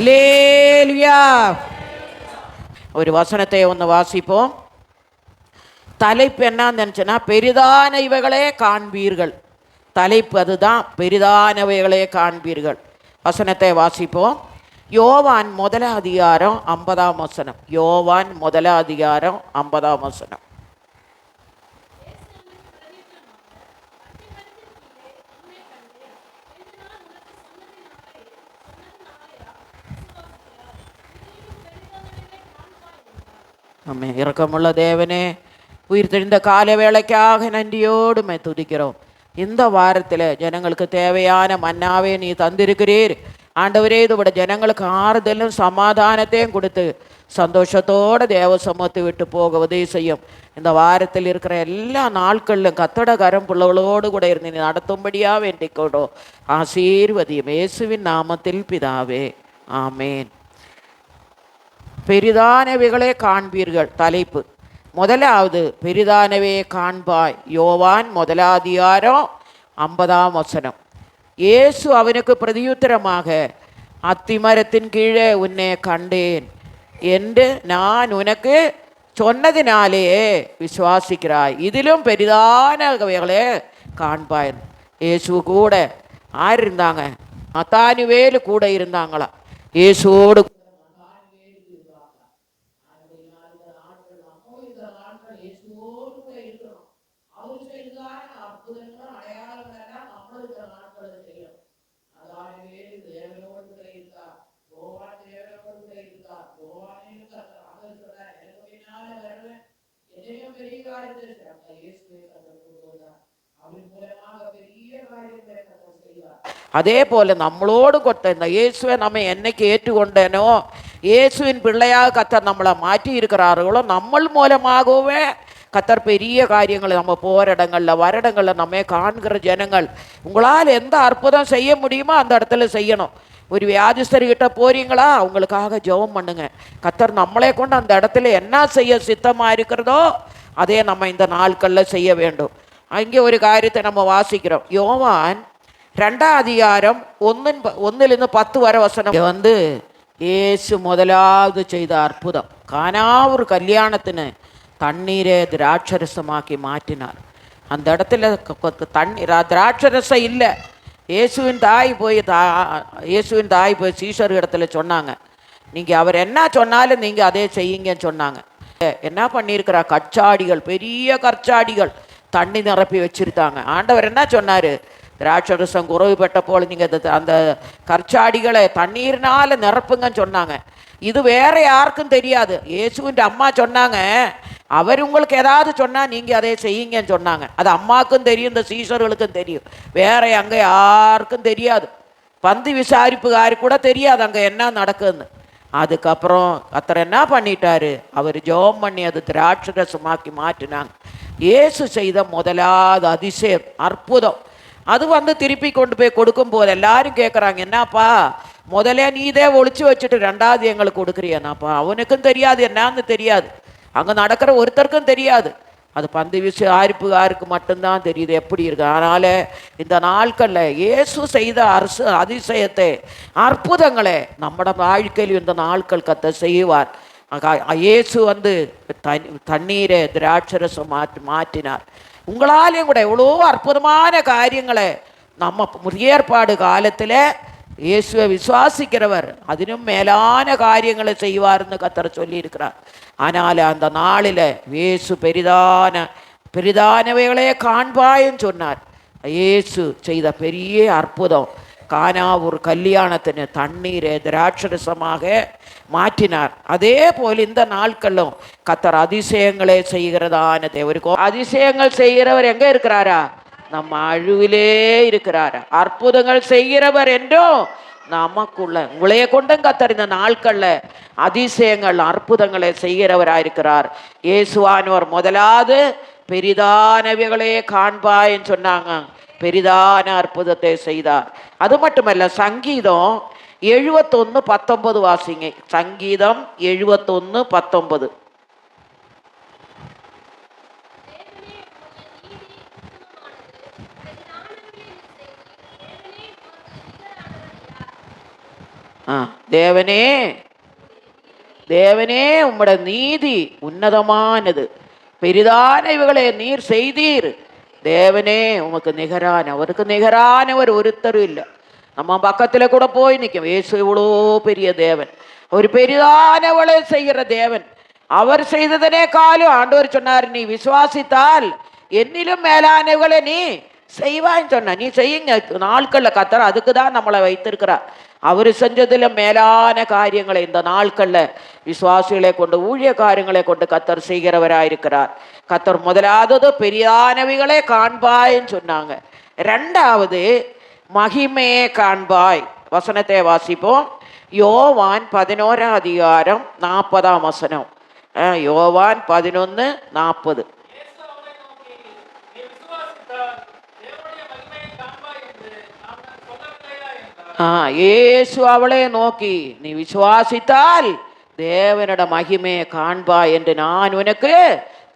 லேலுயா. ஒரு வசனத்தை ஒன்று வாசிப்போம். தலைப்பு என்னன்னு நினச்சேன்னா, பெரிதான இவைகளே காண்பீர்கள். தலைப்பு அதுதான், பெரிதானவைகளே காண்பீர்கள். வசனத்தை வாசிப்போம். யோவான் முதலாம் அதிகாரம் 50ஆம் வசனம். யோவான் முதலாம் அதிகாரம் 50ஆம் வசனம். ஆமே. இரக்கமுள்ள தேவனே, உயிர் தெளிந்த கால வேளைக்காக நன்றியோடு துதிக்கிறோம். இந்த வாரத்தில் ஜனங்களுக்கு தேவையான மன்னாவே நீ தந்திருக்கிறீர் ஆண்டவரே. இதோட ஜனங்களுக்கு ஆறுதலும் சமாதானத்தையும் கொடுத்து சந்தோஷத்தோடு தேவ சமூகத்தை விட்டு போக உதவி செய்யும். இந்த வாரத்தில் இருக்கிற எல்லா நாட்களிலும் கத்தோட கரம் பிள்ளைகளோடு கூட இருந்து நீ நடத்தும்படியாக வேண்டிக்கொண்டோ. ஆசீர்வதியும் இயேசுவின் நாமத்தில் பிதாவே, ஆமேன். பெரிதானவைகளே காண்பீர்கள். தலைப்பு முதலாவது, பெரிதானவே காண்பாய். யோவான் முதலாம் அதிகாரம் 50ஆம் வசனம். இயேசு அவனுக்கு பிரதியுத்தரமாக, அத்திமரத்தின் கீழே உன்னை கண்டேன் என்று நான் உனக்கு சொன்னதினாலே விசுவாசிக்கிறாய், இதிலும் பெரிதானவைகளே காண்பாய். இயேசு கூட யார் இருந்தாங்க? நத்தானுவேலு கூட இருந்தாங்களா இயேசுவோடு. அதே போல நம்மளோடு கொட்ட இந்த இயேசுவை நம்ம என்னைக்கு ஏற்றுக்கொண்டேனோ, இயேசுவின் பிள்ளையாக கத்தர் நம்மளை மாற்றி இருக்கிறார்களோ, நம்ம மூலமாகவே கத்தர் பெரிய காரியங்களை நம்ம போகிற இடங்களில் வர இடங்களில் நம்ம காண்கிற ஜனங்கள், உங்களால் எந்த அற்புதம் செய்ய முடியுமோ அந்த இடத்துல செய்யணும். ஒரு வியாதிஸ்தர்கிட்ட போறீங்களா, அவங்களுக்காக ஜெபம் பண்ணுங்க. கத்தர் நம்மளே கொண்டு அந்த இடத்துல என்ன செய்ய சித்தமாக இருக்கிறதோ அதே நம்ம இந்த நாட்களில் செய்ய வேண்டும். அங்கே ஒரு காரியத்தை நம்ம வாசிக்கிறோம். யோவான் 2ஆம் அதிகாரம் 1 10 வரை வசனம். இயேசு முதலாவது செய்த அற்புதம், கானாவூர் கல்யாணத்தின்னு தண்ணீரை திராட்சரசமாக்கி மாற்றினார். அந்த இடத்துல தண்ணீர் திராட்சரசம் இல்லை. இயேசுவின் தாய் போய் சீஷர் இடத்துல சொன்னாங்க, நீங்கள் அவர் என்ன சொன்னாலும் நீங்கள் அதே செய்யுங்கன்னு சொன்னாங்க. என்ன பண்ணியிருக்கிறா, கற்சாடிகள், பெரிய கற்சாடிகள் தண்ணி நிரப்பி வச்சுருந்தாங்க. ஆண்டவர் என்ன சொன்னார், திராட்சரசம் குறைவுபட்ட போல் நீங்கள் அந்த கற்சாடிகளை தண்ணீர்னால நிரப்புங்கன்னு சொன்னாங்க. இது வேற யாருக்கும் தெரியாது. இயேசுவின் அம்மா சொன்னாங்க, அவர் உங்களுக்கு ஏதாவது சொன்னால் நீங்கள் அதே செய்யுங்கன்னு சொன்னாங்க. அது அம்மாவுக்கும் தெரியும், இந்த சீஷர்களுக்கும் தெரியும். வேற அங்கே யாருக்கும் தெரியாது. பந்தி விசாரிப்புகாரு கூட தெரியாது அங்கே என்ன நடக்குதுன்னு. அதுக்கப்புறம் கத்தர் என்ன பண்ணிட்டாரு, அவர் ஜெபம் பண்ணி அது திராட்சரசமாக்கி மாற்றினாங்க. இயேசு செய்த முதலாவது அதிசயம், அற்புதம். அது திருப்பி கொண்டு போய் கொடுக்கும் போது எல்லாரும் கேட்குறாங்க, என்னப்பா முதல்ல நீதே ஒழிச்சு வச்சுட்டு ரெண்டாவது எங்களுக்கு கொடுக்குறியனாப்பா. அவனுக்கும் தெரியாது, என்னன்னு தெரியாது, அங்கே நடக்கிற ஒருத்தருக்கும் தெரியாது. அது பந்து விசாரிப்புகாருக்கு மட்டும்தான் தெரியுது எப்படி இருக்கு. அதனால் இந்த நாட்களில் இயேசு செய்த அதிசயத்தை, அற்புதங்களை நம்மட வாழ்க்கையில் இந்த நாட்கள் கத்த செய்வார். இயேசு தண்ணீரை திராட்சரசம் மாற்றினார். உங்களாலேயும் கூட எவ்வளோ அற்புதமான காரியங்களை நம்ம புதிய ஏற்பாடு காலத்தில் இயேசுவை விசுவாசிக்கிறவர் அதிலும் மேலான காரியங்களை செய்வார்னு கத்தர் சொல்லியிருக்கிறார். ஆனால் அந்த நாளில் இயேசு பெரிதானவைகளே காண்பாயின்னு சொன்னார். இயேசு செய்த பெரிய அற்புதம், கானாவூர் கல்யாணத்தின் தண்ணீரை திராட்சரசமாக மாற்றினார். அதே போல் இந்த நாட்களும் கத்தர் அதிசயங்களே செய்கிறதான தேவர். அதிசயங்கள் செய்கிறவர் எங்கே இருக்கிறாரா? நம்ம அழுவிலே இருக்கிறாரா? அற்புதங்கள் செய்கிறவர் என்றும் நமக்குள்ள உங்களைய கொண்டும் கத்தர் இந்த நாட்களில் அதிசயங்கள் அற்புதங்களை செய்கிறவராயிருக்கிறார். இயேசுவானவர் முதலாவது பெரிதானவைகளே காண்பாயின்னு சொன்னாங்க, பெரிதான அற்புதத்தை செய்தார். அது மட்டுமல்ல, சங்கீதம் 71:19 வாசிங்க. சங்கீதம் 71:19. தேவனே தேவனே உம்முடைய நீதி உன்னதமானது, பெரிதான இவைகளை நீர் செய்தீர். தேவனே உமக்கு நிகரான, அவருக்கு நிகரானவர் ஒருத்தரும் இல்லை. நம்ம பக்கத்துல கூட போய் நிற்கும். இயேசு இவ்வளோ பெரிய தேவன், ஒரு பெரிதானவளை செய்கிற தேவன். அவர் செய்ததனே காலம் ஆண்டவர் சொன்னார், நீ விசுவாசித்தால் என்னிலும் மேலானவர்களை நீ செய்வான்னு சொன்ன. நீ செய்யுங்க நாட்கள்ல கத்தர் அதுக்கு தான் நம்மளை வைத்திருக்கிறார். அவர் செஞ்சதுல மேலான காரியங்களை இந்த நாட்கள்ல விசுவாசிகளை கொண்டு, ஊழிய காரியங்களை கொண்டு கத்தர் செய்கிறவராயிருக்கிறார். கத்தர் முதலாவது பெரியானவைகளே காண்பாய்ன்னு சொன்னாங்க. ரெண்டாவது மகிமையே காண்பாய். வசனத்தை வாசிப்போம். யோவான் 11:40. யோவான் 11:40. இயேசு அவளை நோக்கி நீ விசுவாசித்தால் தேவனோட மகிமையை காண்பாய் என்று நான் உனக்கு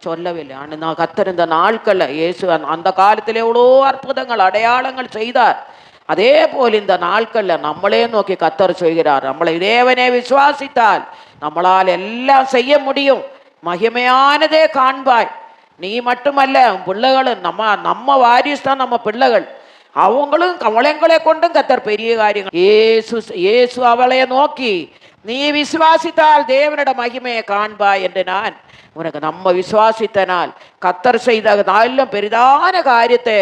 சொல்லவில்லை. நான் கத்தர் இந்த நாட்கள்ல இயேசு அந்த காலத்தில் எவ்வளோ அற்புதங்கள் அடையாளங்கள் செய்தார். அதே போல் இந்த நாட்கள்ல நம்மளே நோக்கி கத்தர் செய்கிறார். நம்மளை தேவனே விசுவாசித்தால் நம்மளால் எல்லாம் செய்ய முடியும். மகிமையானதே காண்பாய். நீ மட்டுமல்ல, பிள்ளைகளும் நம்ம வாரிசு தான் நம்ம பிள்ளைகள். அவங்களும் அவளைங்களை கொண்டும் கத்தர் பெரிய காரியங்கள். இயேசு அவளை நோக்கி நீ விசுவாசித்தால் தேவனோட மகிமையை காண்பாய் என்று நான் உனக்கு. நம்ம விசுவாசித்தனால் கத்தர் செய்த நாளிலும் பெரிதான காரியத்தை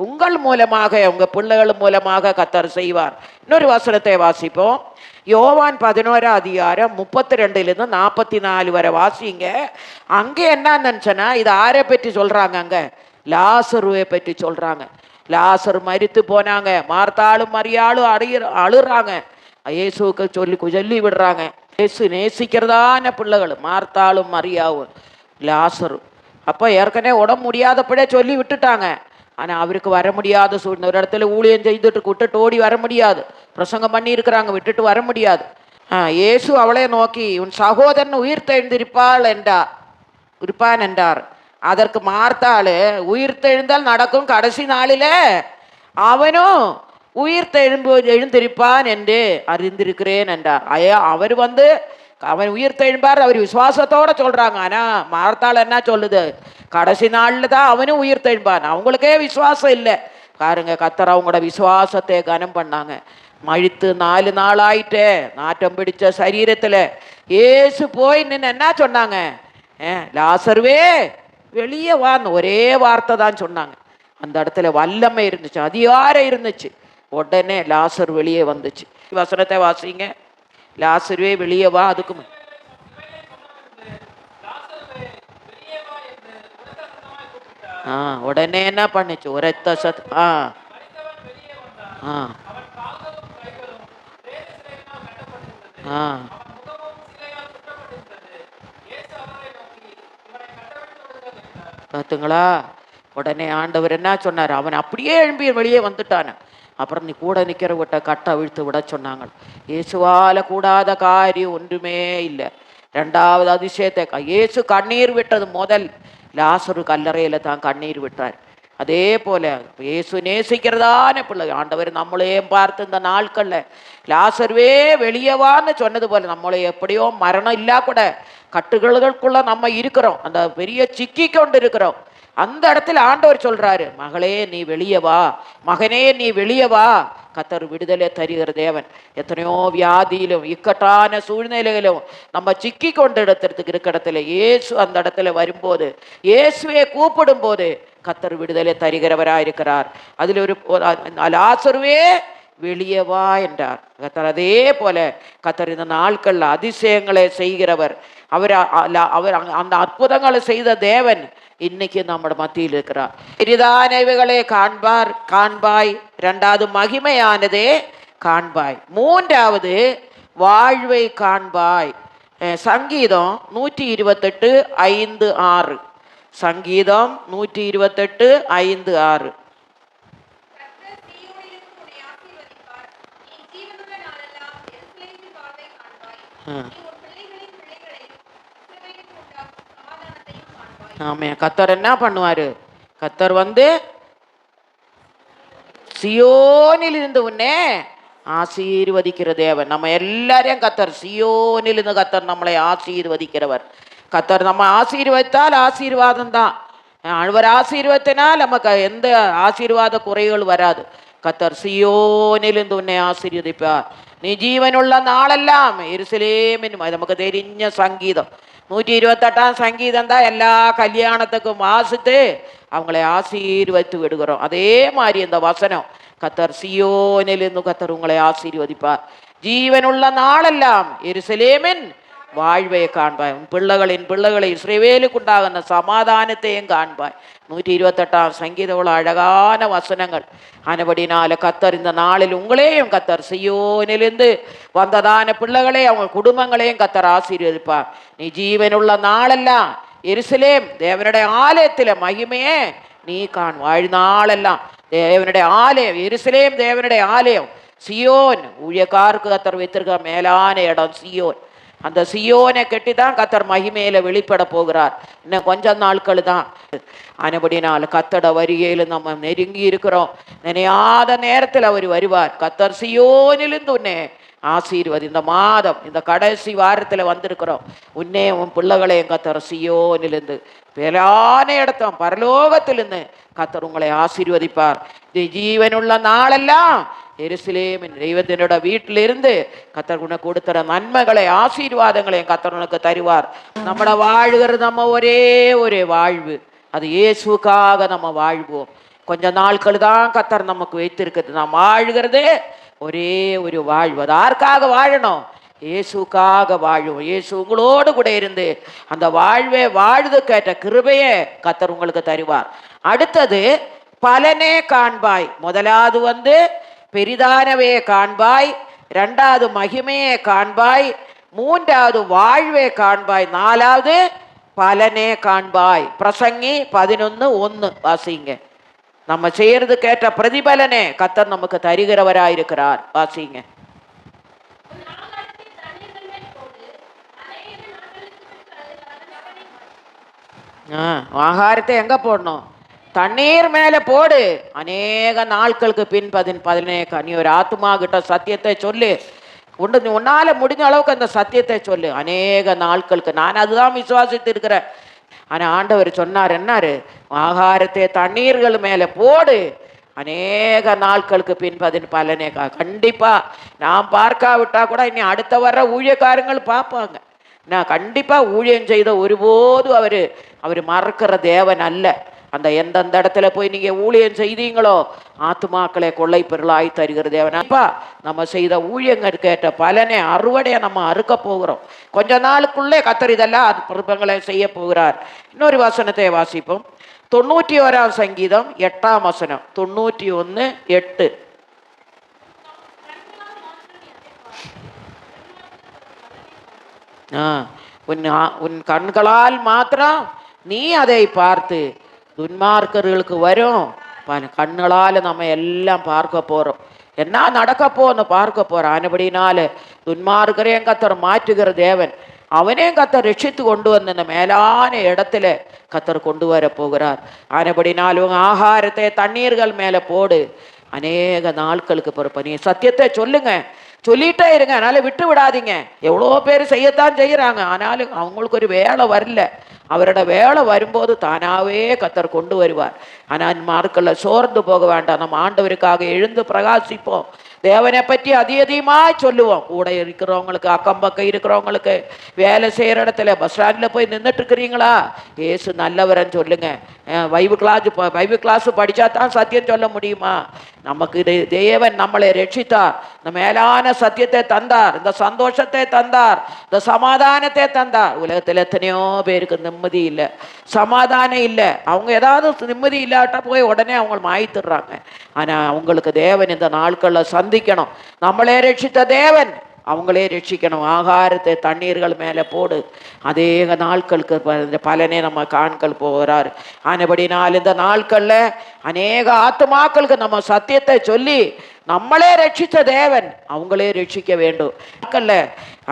உங்கள் மூலமாக, உங்க பிள்ளைகள் மூலமாக கத்தர் செய்வார். இன்னொரு வசனத்தை வாசிப்போம். யோவான் 11:32-44 வரை வாசிங்க. அங்கே என்னன்னு நினைச்சனா, இது யாரை பற்றி சொல்றாங்க? அங்க லாசருவை பற்றி சொல்றாங்க. லாசர் மரித்து போனாங்க. மார்த்தாளும் மரியாளும் அழுறாங்க. இயேசுக்கு சொல்லி விடுறாங்க. இயேசு நேசிக்கிறதான பிள்ளைகள் மார்த்தாளும் மரியாவும் லாசரும். அப்போ ஏற்கனவே உடம்பு முடியாதப்படியே சொல்லி விட்டுட்டாங்க. ஆனால் அவருக்கு வர முடியாத சூழ்நிலை. ஒரு இடத்துல ஊழியம் செய்துட்டு விட்டுட்டு ஓடி வர முடியாது. பிரசங்கம் பண்ணி இருக்கிறாங்க, விட்டுட்டு வர முடியாது. இயேசு அவளை நோக்கி உன் சகோதரன் உயிர் தெழுந்திருப்பாள் இருப்பான் என்றார். அதற்கு மார்த்தாள் உயிர்த்தெழுந்தால் நடக்கும் கடைசி நாளில அவனும் எழுந்திருப்பான் என்று அறிந்திருக்கிறேன் என்றார். அவர் அவன் உயிர்த்தெழும்பார், அவர் விசுவாசத்தோட சொல்றாங்க. ஆனா மார்த்தாள் என்ன சொல்லுது? கடைசி நாள்ல தான் அவனும் உயிர்த்தெழும்பான். அவங்களுக்கே விசுவாசம் இல்லை பாருங்க. கத்தர் அவங்களோட விசுவாசத்தை கனம் பண்ணாங்க. மழித்து 4 நாள் ஆயிட்டே நாட்டம் பிடிச்ச சரீரத்துல இயேசு போய் நின்று என்ன சொன்னாங்க? லாசருவே வெளியே வான்னு ஒரே வார்த்தை தான் சொன்னாங்க. அந்த இடத்துல வல்லமை இருந்துச்சு, அதிகாரம் இருந்துச்சு. உடனே லாசர் வெளியே வந்துச்சு. வசனத்தை வாசிங்க. லாசருவே வெளியே வா. அதுக்கு உடனே என்ன பண்ணுச்சு? உரத்த சத் பார்த்துங்களா? உடனே ஆண்டவர் என்ன சொன்னார்? அவன் அப்படியே எழும்பி வெளியே வந்துட்டான. அப்புறம் நீ கூட நிற்கிறவட்ட கட்டை அவிழ்த்து விட சொன்னாங்க. இயேசுவால கூடாத காரியம் ஒன்றுமே இல்லை. ரெண்டாவது அதிசயத்தை இயேசு கண்ணீர் விட்டது முதல் லாசரு கல்லறையில தான் கண்ணீர் விட்டார். அதே போல இயேசு நேசிக்கிறதான பிள்ளை ஆண்டவர் நம்மளையும் பார்த்து இந்த நாட்கள்ல லாசருவே வெளியவான்னு சொன்னது போல நம்மளை எப்படியோ மரணம் இல்லா கூட கட்டுகளுக்குள்ள நம்ம இருக்கிறோம், அந்த பெரிய சிக்கி கொண்டு இருக்கிறோம். அந்த இடத்துல ஆண்டவர் சொல்றாரு, மகளே நீ வெளியே வா, மகனே நீ வெளியே வா. கத்தர் விடுதலை தருகிற தேவன். எத்தனையோ வியாதியிலும் இக்கட்டான சூழ்நிலையிலும் நம்ம சிக்கி கொண்டு இடத்துக்கு இருக்க இடத்துல இயேசு அந்த இடத்துல வரும்போது, இயேசுவை கூப்பிடும் போது கத்தர் விடுதலை தருகிறவராயிருக்கிறார். அதில் ஒரு லாசருவே வெளியே வா என்றார் கத்தர். அதே போல கத்தர் இந்த நாட்கள்ல அதிசயங்களை செய்கிறவர். அவர் அந்த அற்புதங்களை செய்த தேவன் இன்னைக்கு நம்மட மத்தியில் இருக்கிறார். பெரிதானவைகளே காண்பாய். இரண்டாவது மகிமையானதே காண்பாய். மூன்றாவது வாழ்வை காண்பாய். சங்கீதம் 128:5-6. சங்கீதம் 128:5-6. ஆமே. கத்தர் என்ன பண்ணுவாரு? கத்தர் சியோனில் இருந்து உன்னே ஆசீர்வதிக்கிற தேவன். நம்ம எல்லாரையும் கத்தர் சியோனிலிருந்து கத்தர் நம்மளை ஆசீர்வதிக்கிறவர். கத்தர் நம்ம ஆசீர்வதித்தால் ஆசீர்வாதம் தான். அவர் ஆசீர்வத்தினால் நமக்கு எந்த ஆசீர்வாத குறைகள் வராது. கத்தர் சியோனிலிருந்து உன்னை ஆசீர்வதிப்பார். நீ ஜீவனுள்ள நாளெல்லாம் எருசலேமின், நமக்கு தெரிஞ்ச சங்கீதம் 128ஆம் சங்கீதம் தான் எல்லா கல்யாணத்துக்கும் வாசித்து அவங்களை ஆசீர்வதித்து விடுகிறோம். அதே மாதிரி இந்த வசனம், கத்தர் சியோனிலிருந்து கத்தர் உங்களை ஆசீர்வதிப்பார். ஜீவனுள்ள நாளெல்லாம் எருசலேமின் வாழ்வை காண்பாய். உன் பிள்ளைகளை இஸ்ரவேலுக்கு உண்டாகின சமாதானத்தையும் காண்பாய். 128ஆம் சங்கீதம் உள்ள அழகான வசனங்கள். ஆனபடினால கத்தர் இந்த நாளில் உங்களையும் கத்தர் சியோனிலிருந்து வந்ததான பிள்ளைகளே அவங்க குடும்பங்களையும் கத்தர் ஆசீர்வதிப்பார். நீ ஜீவனுள்ள நாளெல்லாம் எருசலேம் தேவனுடைய ஆலயத்தில் மகிமையே நீ காண். வாழ்நாளெல்லாம் தேவனுடைய ஆலயம் எருசலேம், தேவனுடைய ஆலயம் சியோன். ஊழியக்காருக்கு கத்தர் வைத்திருக்க மேலான இடம் சியோன். அந்த சியோனை கட்டி தான் கத்தர் மகிமையில வெளிப்பட போகிறார். இன்னும் கொஞ்சம் நாட்கள் தான். ஆனபடினால் கத்தட வருகையில் நம்ம நெருங்கி இருக்கிறோம். நினையாத நேரத்தில் அவர் வருவார். கத்தர் சியோனிலிருந்து உன்னை ஆசீர்வதி. இந்த மாதம் இந்த கடைசி வாரத்தில் வந்திருக்கிறோம். உன்னே உன் பிள்ளைகளையும் கத்தர் சியோனிலிருந்து மேலான இடத்த பரலோகத்திலிருந்து கத்தர் உங்களை ஆசீர்வதிப்பார். இது ஜீவனுள்ள நாளெல்லாம் எருசலேமின் தெய்வத்தினோட வீட்டிலிருந்து கத்தர் உனக்கு கொடுத்துற நன்மைகளை ஆசீர்வாதங்களையும் கத்தர் உனக்கு தருவார். நம்மள வாழ்கிறது நம்ம ஒரே வாழ்வு, அது இயேசுக்காக நம்ம வாழ்வோம். கொஞ்ச நாட்கள் தான் கத்தர் நமக்கு வைத்திருக்குது. நாம் வாழ்கிறது ஒரே ஒரு வாழ்வு. அது யாருக்காக வாழணும்? இயேசுக்காக வாழும். இயேசு உங்களோடு கூட இருந்து அந்த வாழ்வே வாழ்வு கேட்ட கிருபையே கத்தர் உங்களுக்கு தருவார். அடுத்தது பலனே காண்பாய். முதலாவது பெரிதானவே காண்பாய், இரண்டாவது மகிமையே காண்பாய், மூன்றாவது வாழ்வே காண்பாய், நாலாவது பலனே காண்பாய். பிரசங்கி 11:1 வாசிங்க. நம்ம செய்யறது கேட்ட பிரதிபலனே கத்தர் நமக்கு தருகிறவராயிருக்கிறார். வாசிங்க. ஆகாரத்தை எங்க போடணும்? தண்ணீர் மேல போடு. அநேக நாட்களுக்கு பின் 17 நீ ஒரு ஆத்மா கிட்ட சத்தியத்தை சொல்லு. உன்னால முடிஞ்ச அளவுக்கு அந்த சத்தியத்தை சொல்லு. அநேக நாட்களுக்கு நான் அதுதான் விசுவாசித்து இருக்கிறேன். ஆனா ஆண்டவர் சொன்னார், என்னாரு? ஆகாரத்தை தண்ணீர்கள் மேல போடு, அநேக நாட்களுக்கு பின் பலனே. கண்டிப்பா நான் பார்க்காவிட்டா கூட இனி அடுத்த வர்ற ஊழியக்காரங்கள் பார்ப்பாங்க. நான் கண்டிப்பா ஊழியம் செய்த ஒருபோது அவரு மறக்கிற தேவன் அல்ல. அந்த எந்தெந்த இடத்துல போய் நீங்க ஊழியம் செய்தீங்களோ ஆத்துமாக்களை கொள்ளை பொருளாய் தருகிற தேவனப்பா. நம்ம செய்த ஊழியங்கள் கேட்ட பலனை அறுவடைய நம்ம அறுக்க போகிறோம். கொஞ்ச நாளுக்குள்ளே கத்தர் இதெல்லாம் அற்புதங்களை செய்ய போகிறார். இன்னொரு வசனத்தை வாசிப்போம். 91ஆம் சங்கீதம் 8ஆம் வசனம். 91:8. உன் கண்களால் மாத்திரம் நீ அதை பார்த்து துன்மார்க்கர்களுக்கு வரும். கண்களால் நம்ம எல்லாம் பார்க்க போறோம். என்ன நடக்க போன்னு பார்க்க போறோம். ஆனபடினால துன்மார்க்கரையும் கத்தர் மாற்றுகிற தேவன். அவனையும் கத்தர் ரட்சித்து கொண்டு வந்து இந்த மேலான இடத்துல கத்தர் கொண்டு வர போகிறார். ஆனபடினாலும் ஆகாரத்தை தண்ணீர்கள் மேல போடு, அநேக நாட்களுக்கு பொறுப்ப. நீ சத்தியத்தை சொல்லுங்க, சொல்லிட்டே இருங்க. அதனால விட்டு விடாதீங்க. எவ்வளோ பேர் செய்யத்தான் செய்யறாங்க, ஆனாலும் அவங்களுக்கு ஒரு வேலை வரல. அவரோட வேலை வரும்போது தானாவே கத்தர் கொண்டு வருவார். ஆனால் மார்க்கல்ல சோர்ந்து போக வேண்டாம். நம்ம ஆண்டவருக்காக எழுந்து பிரகாசிப்போம். தேவனை பற்றி அதிகமாக சொல்லுவோம். கூட இருக்கிறவங்களுக்கு, அக்கம் பக்கம் இருக்கிறவங்களுக்கு, வேலை செய்கிற இடத்துல பஸ் ஸ்டாண்டில் போய் நின்றுட்டு இருக்கிறீங்களா, ஏசு நல்லவரன்னு சொல்லுங்க. பைபிள் கிளாஸ் படித்தா தான் சத்தியம் சொல்ல முடியுமா? நமக்கு தேவன் நம்மளை ரட்சித்தார், இந்த மேலான சத்தியத்தை தந்தார், இந்த சந்தோஷத்தை தந்தார், இந்த சமாதானத்தை தந்தார். உலகத்தில் எத்தனையோ பேருக்கு நிம்மதி இல்லை, சமாதானம் இல்லை. அவங்க ஏதாவது நிம்மதி இல்லாட்டா போய் உடனே அவங்க மாய்த்துடுறாங்க. ஆனால் அவங்களுக்கு தேவன் இந்த நாட்களில் சந்திக்கணும். நம்மளே ரட்சித்த தேவன் அவங்களே ரட்சிக்கணும். ஆகாரத்தை தண்ணீர்கள் மேலே போடு, அநேக நாட்களுக்கு பலனே நம்ம காண்கள் போகிறார். ஆனபடினால் இந்த நாட்களில் அநேக ஆத்துமாக்களுக்கு நம்ம சத்தியத்தை சொல்லி நம்மளே ரட்சித்த தேவன் அவங்களே ரட்சிக்க வேண்டும்.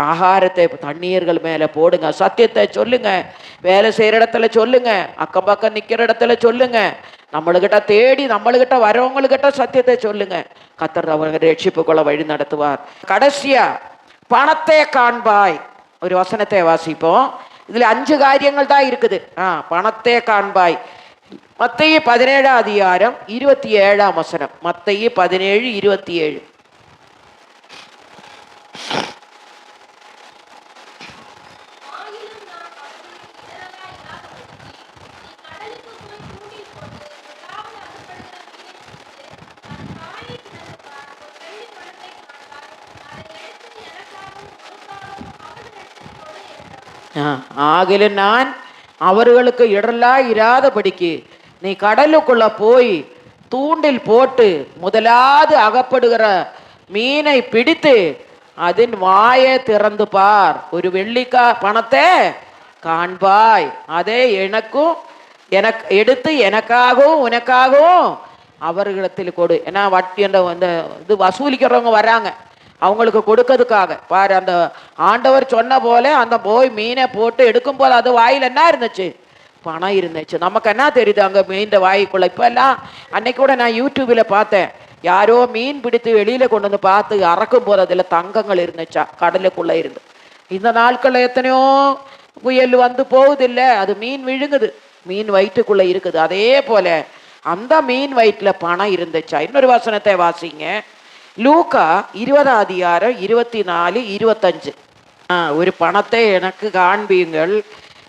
ஆகாரத்தை தண்ணீர்கள் மேலே போடுங்க, சத்தியத்தை சொல்லுங்க, வேலை செய்கிற இடத்துல சொல்லுங்க, அக்கம் பக்கம் நிற்கிற இடத்துல சொல்லுங்க. நம்மளுக்கிட்ட தேடி நம்மளுக்கிட்ட வரவங்கக்கிட்ட சத்தியத்தை சொல்லுங்க. கர்த்தர் அவங்க ரட்சிப்புக்குள்ள வழி நடத்துவார். கடைசியா பணத்தை காண்பாய் ஒரு வசனத்தை வாசிப்போம். இதுல 5 காரியங்கள் தான் இருக்குது. பணத்தை காண்பாய். மத்தேயு 17:27 வசனம். மத்தேயு 17:27. ஆகிலும் நான் அவர்களுக்கு இடரலா இராதபடிக்கு நீ கடலுக்குள்ள போய் தூண்டில் போட்டு முதலாவது அகப்படுகிற மீனை பிடித்து அதன் வாயை திறந்து பார். ஒரு வெள்ளிக்கா பணத்தை காண்பாய். அதே எனக்கும் எடுத்து எனக்காகவும் உனக்காகவும் அவர்களிடத்தில் கொடு. ஏன்னா வட்டி என்ற இது வசூலிக்கிறவங்க வராங்க, அவங்களுக்கு கொடுக்கறதுக்காக. பாரு, அந்த ஆண்டவர் சொன்ன போல அந்த போய் மீனை போட்டு எடுக்கும் போது அது வாயில் என்ன இருந்துச்சு? பணம் இருந்துச்சு. நமக்கு என்ன தெரியுது அங்கே மீன் வாய்க்குள்ள? இப்போ எல்லாம் அன்னைக்கு கூட நான் யூடியூப்ல பார்த்தேன், யாரோ மீன் பிடித்து வெளியில கொண்டு வந்து பார்த்து அறக்கும் போது அதுல தங்கங்கள் இருந்துச்சா, கடலுக்குள்ள இருந்து. இந்த நாட்கள்ல எத்தனையோ புயல் வந்து போகுதில்லை, அது மீன் விழுங்குது, மீன் வயிற்றுக்குள்ள இருக்குது. அதே போல அந்த மீன் வயிற்றுல பணம் இருந்துச்சா. இன்னொரு வசனத்தை வாசிங்க. லூக்கா 20:24-25. ஒரு பணத்தை எனக்கு காண்பீங்கள்,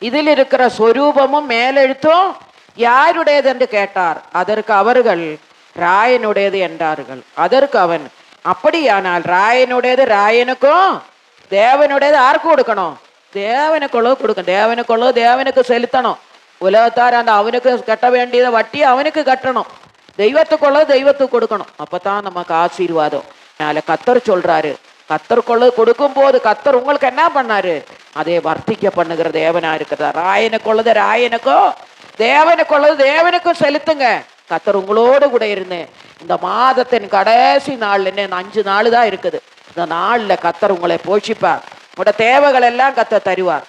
இதில் இருக்கிற சொரூபமும் மேலெழுத்தும் யாருடையது என்று கேட்டார். அதற்கு அவர்கள் ராயனுடையது என்றார்கள். அதற்கு அவன், அப்படியானால் ராயனுடையது ராயனுக்கும் தேவனுடையது யாருக்கு கொடுக்கணும்? தேவனுக்குள்ள கொடுக்கணும். தேவனுக்குள்ள தேவனுக்கு செலுத்தணும். உலகத்தார் அந்த அவனுக்கு கட்ட வேண்டியதை வட்டி அவனுக்கு கட்டணும். தெய்வத்துக்குள்ள தெய்வத்துக்கு கொடுக்கணும். அப்பதான் நமக்கு ஆசீர்வாதம். அதனால கர்த்தர் சொல்றாரு, கர்த்தருக்குள்ள கொடுக்கும் போது கர்த்தர் உங்களுக்கு என்ன பண்ணாரு? அதே வர்த்திக்க பண்ணுகிற தேவனா இருக்கிறதா. ராயனுக்குள்ளது ராயனுக்கும் தேவனுக்குள்ளது தேவனுக்கும் செலுத்துங்க. கர்த்தர் உங்களோடு கூட இருந்து இந்த மாதத்தின் கடைசி நாள், என்ன 5 நாள் தான் இருக்குது, இந்த நாள்ல கர்த்தர் உங்களை போஷிப்பார். உங்களோட தேவைகள் எல்லாம் கர்த்தர் தருவார்.